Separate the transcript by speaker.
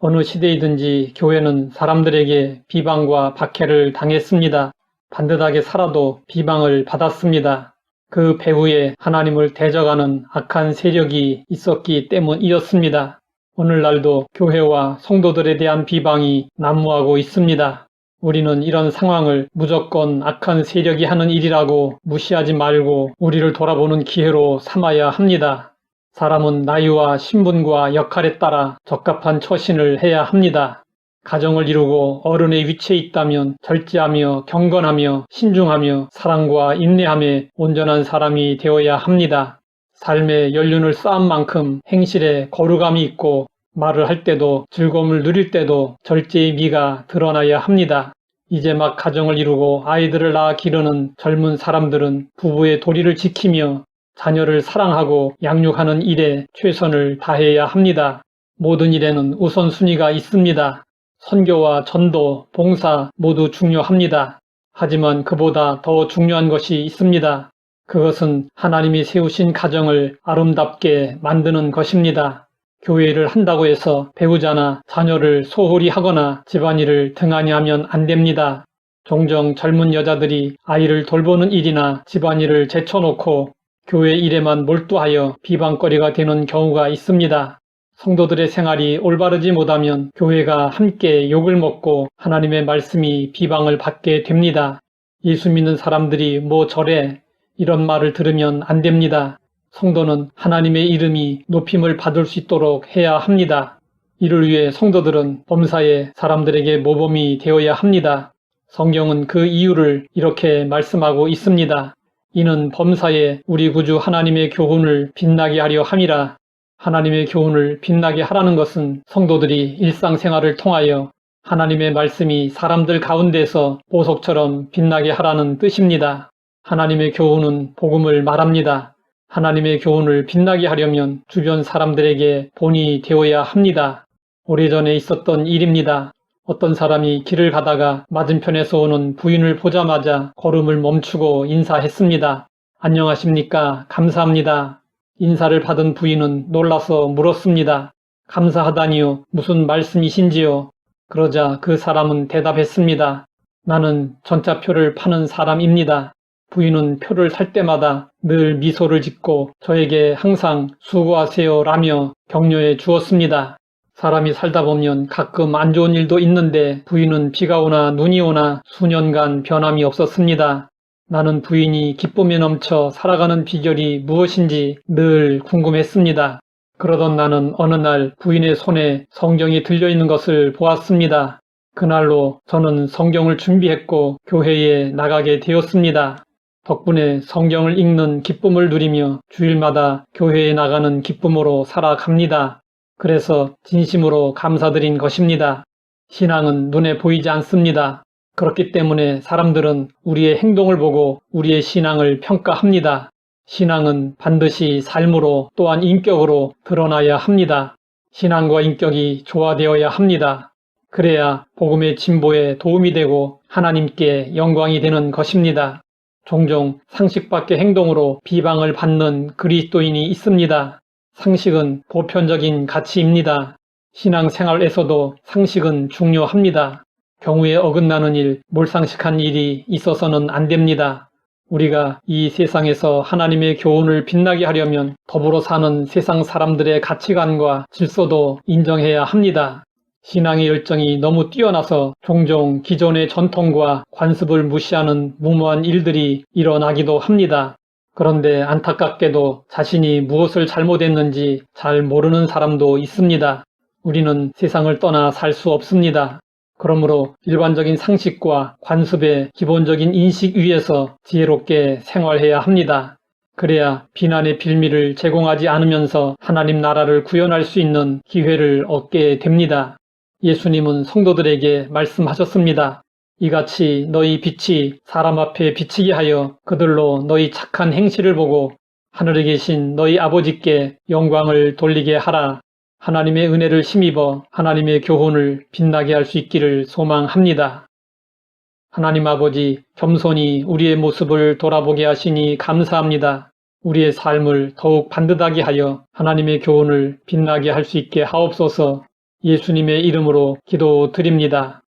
Speaker 1: 어느 시대이든지 교회는 사람들에게 비방과 박해를 당했습니다. 반듯하게 살아도 비방을 받았습니다. 그 배후에 하나님을 대적하는 악한 세력이 있었기 때문이었습니다. 오늘날도 교회와 성도들에 대한 비방이 난무하고 있습니다. 우리는 이런 상황을 무조건 악한 세력이 하는 일이라고 무시하지 말고 우리를 돌아보는 기회로 삼아야 합니다. 사람은 나이와 신분과 역할에 따라 적합한 처신을 해야 합니다. 가정을 이루고 어른의 위치에 있다면 절제하며 경건하며 신중하며 사랑과 인내함에 온전한 사람이 되어야 합니다. 삶의 연륜을 쌓은 만큼 행실에 거룩함이 있고 말을 할 때도 즐거움을 누릴 때도 절제의 미가 드러나야 합니다. 이제 막 가정을 이루고 아이들을 낳아 기르는 젊은 사람들은 부부의 도리를 지키며 자녀를 사랑하고 양육하는 일에 최선을 다해야 합니다. 모든 일에는 우선순위가 있습니다. 선교와 전도, 봉사 모두 중요합니다. 하지만 그보다 더 중요한 것이 있습니다. 그것은 하나님이 세우신 가정을 아름답게 만드는 것입니다. 교회를 한다고 해서 배우자나 자녀를 소홀히 하거나 집안일을 등한히 하면 안 됩니다. 종종 젊은 여자들이 아이를 돌보는 일이나 집안일을 제쳐놓고 교회 일에만 몰두하여 비방거리가 되는 경우가 있습니다. 성도들의 생활이 올바르지 못하면 교회가 함께 욕을 먹고 하나님의 말씀이 비방을 받게 됩니다. 예수 믿는 사람들이 뭐 저래 이런 말을 들으면 안 됩니다. 성도는 하나님의 이름이 높임을 받을 수 있도록 해야 합니다. 이를 위해 성도들은 범사에 사람들에게 모범이 되어야 합니다. 성경은 그 이유를 이렇게 말씀하고 있습니다. 이는 범사에 우리 구주 하나님의 교훈을 빛나게 하려 함이라. 하나님의 교훈을 빛나게 하라는 것은 성도들이 일상생활을 통하여 하나님의 말씀이 사람들 가운데서 보석처럼 빛나게 하라는 뜻입니다. 하나님의 교훈은 복음을 말합니다. 하나님의 교훈을 빛나게 하려면 주변 사람들에게 본이 되어야 합니다. 오래전에 있었던 일입니다. 어떤 사람이 길을 가다가 맞은편에서 오는 부인을 보자마자 걸음을 멈추고 인사했습니다. 안녕하십니까? 감사합니다. 인사를 받은 부인은 놀라서 물었습니다. 감사하다니요? 무슨 말씀이신지요? 그러자 그 사람은 대답했습니다. 나는 전차표를 파는 사람입니다. 부인은 표를 살 때마다 늘 미소를 짓고 저에게 항상 수고하세요 라며 격려해 주었습니다. 사람이 살다 보면 가끔 안 좋은 일도 있는데 부인은 비가 오나 눈이 오나 수년간 변함이 없었습니다. 나는 부인이 기쁨에 넘쳐 살아가는 비결이 무엇인지 늘 궁금했습니다. 그러던 나는 어느 날 부인의 손에 성경이 들려있는 것을 보았습니다. 그날로 저는 성경을 준비했고 교회에 나가게 되었습니다. 덕분에 성경을 읽는 기쁨을 누리며 주일마다 교회에 나가는 기쁨으로 살아갑니다. 그래서 진심으로 감사드린 것입니다. 신앙은 눈에 보이지 않습니다. 그렇기 때문에 사람들은 우리의 행동을 보고 우리의 신앙을 평가합니다. 신앙은 반드시 삶으로 또한 인격으로 드러나야 합니다. 신앙과 인격이 조화되어야 합니다. 그래야 복음의 진보에 도움이 되고 하나님께 영광이 되는 것입니다. 종종 상식 밖의 행동으로 비방을 받는 그리스도인이 있습니다. 상식은 보편적인 가치입니다. 신앙생활에서도 상식은 중요합니다. 경우에 어긋나는 일, 몰상식한 일이 있어서는 안 됩니다. 우리가 이 세상에서 하나님의 교훈을 빛나게 하려면 더불어 사는 세상 사람들의 가치관과 질서도 인정해야 합니다. 신앙의 열정이 너무 뛰어나서 종종 기존의 전통과 관습을 무시하는 무모한 일들이 일어나기도 합니다. 그런데 안타깝게도 자신이 무엇을 잘못했는지 잘 모르는 사람도 있습니다. 우리는 세상을 떠나 살 수 없습니다. 그러므로 일반적인 상식과 관습의 기본적인 인식 위에서 지혜롭게 생활해야 합니다. 그래야 비난의 빌미를 제공하지 않으면서 하나님 나라를 구현할 수 있는 기회를 얻게 됩니다. 예수님은 성도들에게 말씀하셨습니다. 이같이 너희 빛이 사람 앞에 비치게 하여 그들로 너희 착한 행실을 보고 하늘에 계신 너희 아버지께 영광을 돌리게 하라. 하나님의 은혜를 힘입어 하나님의 교훈을 빛나게 할 수 있기를 소망합니다. 하나님 아버지, 겸손히 우리의 모습을 돌아보게 하시니 감사합니다. 우리의 삶을 더욱 반듯하게 하여 하나님의 교훈을 빛나게 할 수 있게 하옵소서. 예수님의 이름으로 기도드립니다.